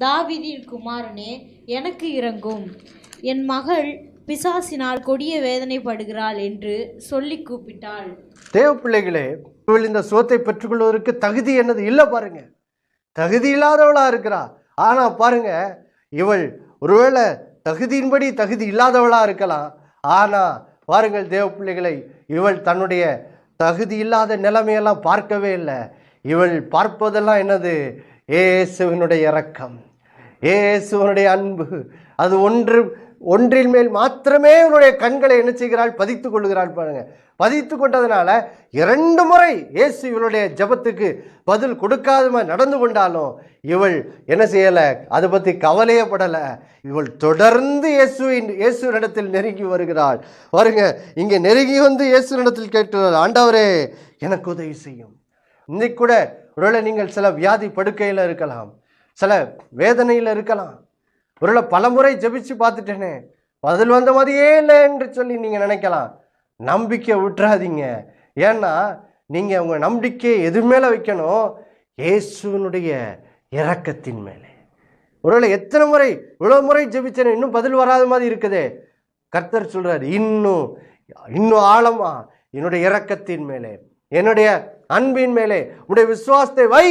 தாவீதின் குமாரனே, எனக்கு இரங்கும். என் மகள் பிசாசினால் கொடிய வேதனைப்படுகிறாள் என்று சொல்லி கூப்பிட்டாள். தேவ பிள்ளைகளே, இவள் இந்த சுகத்தை பெற்றுக்கொள்வதற்கு தகுதி என்னது இல்லை பாருங்க. தகுதி இல்லாதவளா இருக்கிறா. ஆனா பாருங்க, இவள் ஒருவேளை தகுதியின்படி தகுதி இல்லாதவளா இருக்கலாம். ஆனா பாருங்கள் தேவ பிள்ளைகளை, இவள் தன்னுடைய தகுதி இல்லாத நிலைமையெல்லாம் பார்க்கவே இல்லை. இவள் பார்ப்பதெல்லாம் என்னது? இயேசுவினுடைய இரக்கம், இயேசுவினுடைய அன்பு. அது ஒன்றின் மேல் மாத்திரமே இவனுடைய கண்களை என்ன செய்கிறாள்? பதித்து கொள்ளுகிறாள் பாருங்க. பதித்து கொண்டதுனால 2 முறை இயேசு இவளுடைய ஜபத்துக்கு பதில் கொடுக்காத மாதிரி நடந்து கொண்டாலும் இவள் என்ன செய்யலை? அதை பற்றி கவலையே படலை. இவள் தொடர்ந்து இயேசுவினிடத்தில் நெருங்கி வருகிறாள். பாருங்க, இங்கே நெருங்கி வந்து இயேசுவினிடத்தில் கேட்டு, ஆண்டவரே எனக்கு உதவி செய்யும். இன்னைக்கு கூட ஒருவேளை நீங்கள் சில வியாதி படுக்கையில் இருக்கலாம், சில வேதனையில் இருக்கலாம். ஒருவேளை பல முறை ஜெபிச்சு பார்த்துட்டேனே, பதில் வந்த மாதிரியே இல்லை என்று சொல்லி நீங்கள் நினைக்கலாம். நம்பிக்கை விட்டுறாதீங்க. ஏன்னா நீங்கள் உங்கள் நம்பிக்கையை எது மேலே வைக்கணும்? இயேசுவினுடைய இரக்கத்தின் மேலே. ஒருவேளை எத்தனை முறை இவ்வளோ முறை ஜெபிச்சேனே, இன்னும் பதில் வராத மாதிரி இருக்குதே. கர்த்தர் சொல்கிறார், இன்னும் ஆழமா என்னுடைய இரக்கத்தின் மேலே, என்னுடைய அன்பின் மேலே உடைய விசுவாசத்தை வை.